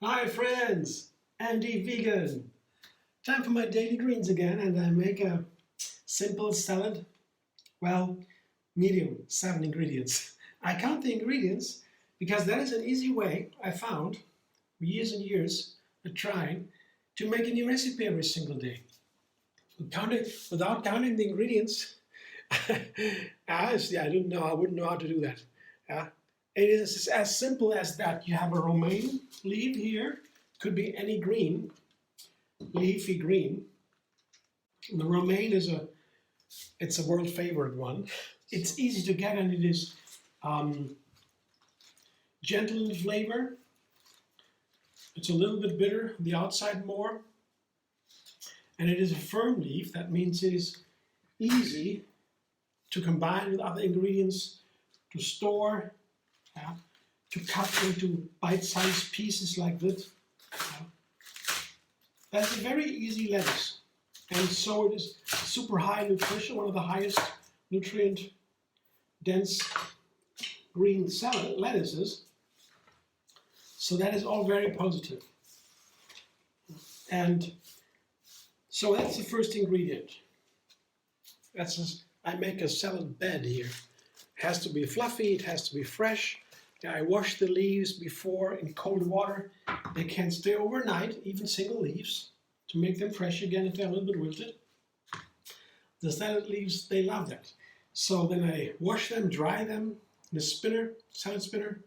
Hi friends, Andy Vegan. Time for my daily greens again, and I make a simple salad. Well, medium, 7 ingredients. I count the ingredients because that is an easy way I found years and years of trying to make a new recipe every single day. Without counting the ingredients, honestly, I wouldn't know how to do that. Yeah. It is as simple as that. You have a romaine leaf here, could be any green, leafy green. And the romaine it's a world favorite one. It's easy to get, and it is gentle in flavor. It's a little bit bitter, the outside more. And it is a firm leaf. That means it is easy to combine with other ingredients, to store, to cut into bite-sized pieces like this. That's a very easy lettuce. And so it is super high nutrition, one of the highest nutrient dense green salad lettuces. So that is all very positive. And so that's the first ingredient. I make a salad bed here. It has to be fluffy, it has to be fresh. I wash the leaves before in cold water. They can stay overnight, even single leaves, to make them fresh again if they're a little bit wilted. The salad leaves, they love that. So then I wash them, dry them in a spinner, salad spinner,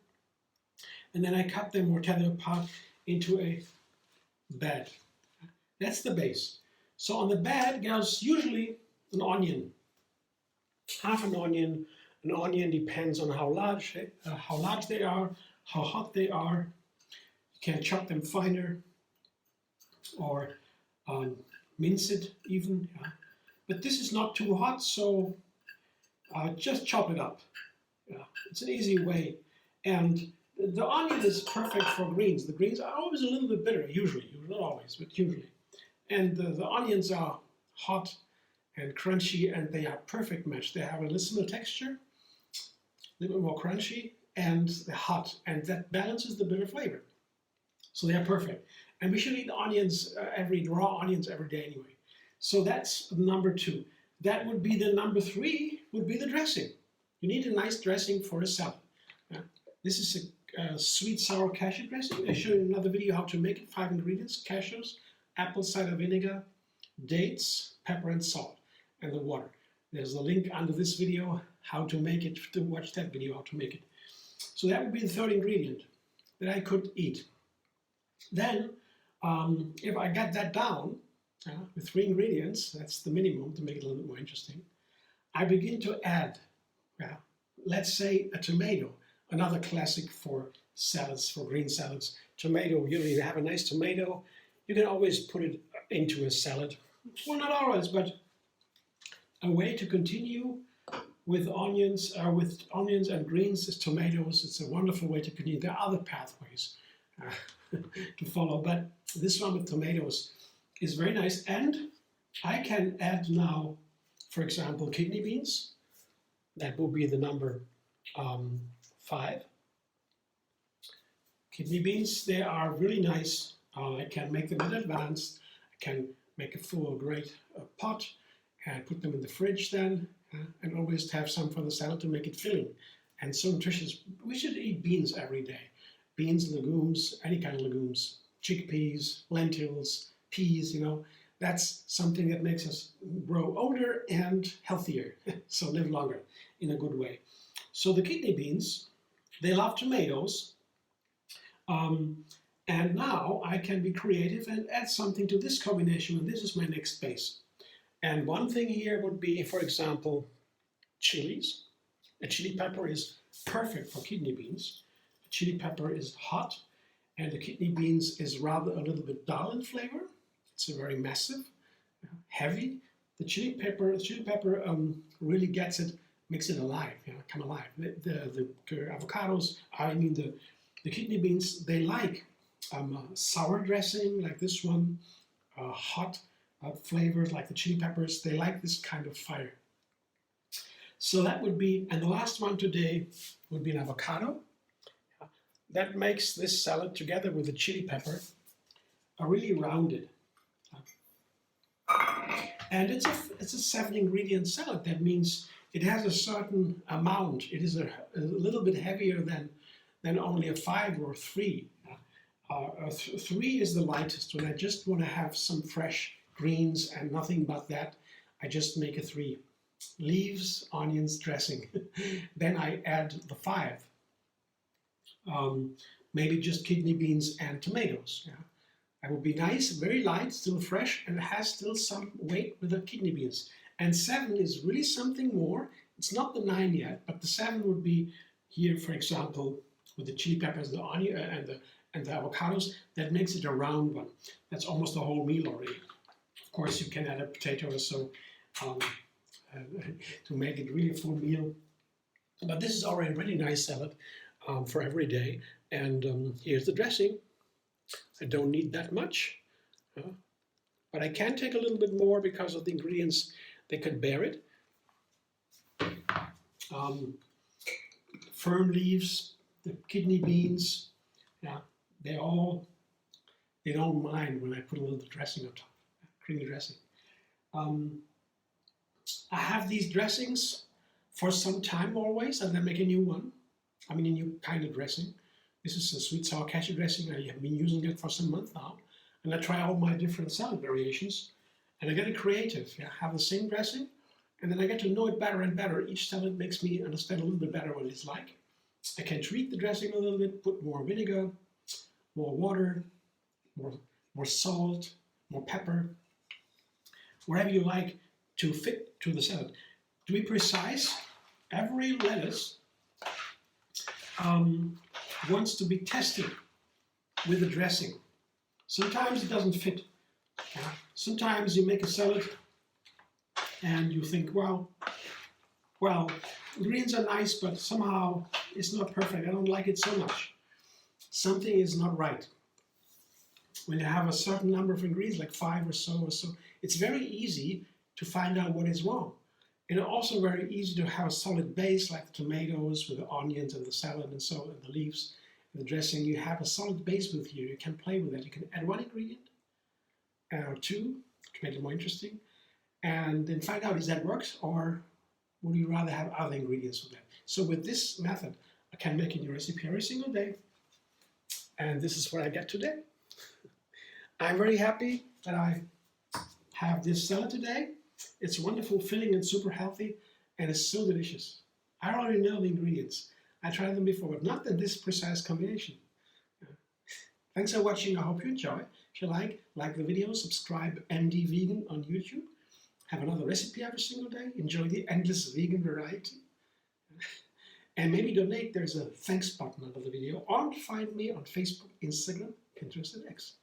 and then I cut them or tear them apart into a bed. That's the base. So on the bed goes usually an onion, half an onion. An onion depends on how large they are, how hot they are. You can chop them finer or mince it even. Yeah. But this is not too hot, so just chop it up. Yeah. It's an easy way. And the onion is perfect for greens. The greens are always a little bit bitter, usually. Not always, but usually. And the onions are hot and crunchy, and they are perfect match. They have a similar texture, a little bit more crunchy, and they're hot, and that balances the bitter flavor. So they are perfect. And we should eat onions, raw onions every day anyway. So that's number 2. That would be the number 3, would be the dressing. You need a nice dressing for a salad. This is a sweet sour cashew dressing. I showed you in another video how to make it. 5 ingredients: cashews, apple cider vinegar, dates, pepper and salt, and the water. There's a link under this video how to make it, to watch that video how to make it. So that would be the 3rd ingredient that I could eat. Then, if I got that down with 3 ingredients, that's the minimum to make it a little bit more interesting, I begin to add, let's say a tomato, another classic for salads, for green salads. Tomato, usually you have a nice tomato, you can always put it into a salad. Well, not always, but a way to continue with onions and greens is tomatoes. It's a wonderful way to continue. There are other pathways to follow, but this one with tomatoes is very nice. And I can add now, for example, kidney beans. That will be the number 5. Kidney beans, they are really nice. I can make them in advance. I can make a full great pot and put them in the fridge then, and always have some for the salad to make it filling and so nutritious. We should eat beans every day. Beans, legumes, any kind of legumes, chickpeas, lentils, peas, that's something that makes us grow older and healthier, so live longer in a good way. So the kidney beans, they love tomatoes. And now I can be creative and add something to this combination, and this is my next base. And one thing here would be, for example, chilies. A chili pepper is perfect for kidney beans. A chili pepper is hot, and the kidney beans is rather a little bit dull in flavor. It's a very massive, heavy. The chili pepper really gets it, makes it alive, come alive. The avocados, the kidney beans, they like sour dressing like this one, hot flavors like the chili peppers. They like this kind of fire. So that would be, and the last one today would be an avocado. That makes this salad together with the chili pepper a really rounded. And it's a 7 ingredient salad. That means it has a certain amount. It is a little bit heavier than only a 5 or 3. 3 is the lightest. When I just want to have some fresh greens and nothing but that, I just make a 3. Leaves, onions, dressing. Then I add the 5. Maybe just kidney beans and tomatoes. Yeah. It would be nice, very light, still fresh, and it has still some weight with the kidney beans. And 7 is really something more. It's not the 9 yet, but the 7 would be here, for example, with the chili peppers, the onion, and the avocados. That makes it a round one. That's almost a whole meal already. Of course, you can add a potato or so to make it really a full meal. But this is already a really nice salad for every day. And here's the dressing. I don't need that much, but I can take a little bit more because of the ingredients. They can bear it. Fern leaves, the kidney beans, yeah, they don't mind when I put a little dressing on top, creamy dressing. I have these dressings for some time always, and I make a new one. I mean, a new kind of dressing. This is a Sweet Sour Cashew Dressing. I have been using it for some months now. And I try all my different salad variations. And I get creative. I have the same dressing. And then I get to know it better and better. Each salad makes me understand a little bit better what it's like. I can treat the dressing a little bit, put more vinegar, more water, more salt, more pepper. Whatever you like to fit to the salad. To be precise, every lettuce wants to be tested with the dressing. Sometimes it doesn't fit. Sometimes you make a salad and you think, well, ingredients are nice, but somehow it's not perfect. I don't like it so much. Something is not right. When you have a certain number of ingredients, like 5 or so, it's very easy to find out what is wrong. And also very easy to have a solid base like the tomatoes with the onions and the salad and so and the leaves and the dressing. You have a solid base with here. You can play with it. You can add 1 ingredient or 2 to make it more interesting, and then find out if that works, or would you rather have other ingredients with that. So with this method, I can make a new recipe every single day, and this is what I get today. I'm very happy that I have this salad today. It's wonderful, filling, and super healthy, and it's so delicious. I already know the ingredients. I tried them before, but not in this precise combination. Thanks for watching. I hope you enjoy. If you like the video, subscribe MD Vegan on YouTube. Have another recipe every single day. Enjoy the endless vegan variety. And maybe donate. There's a thanks button under the video. Or find me on Facebook, Instagram, Pinterest, and X.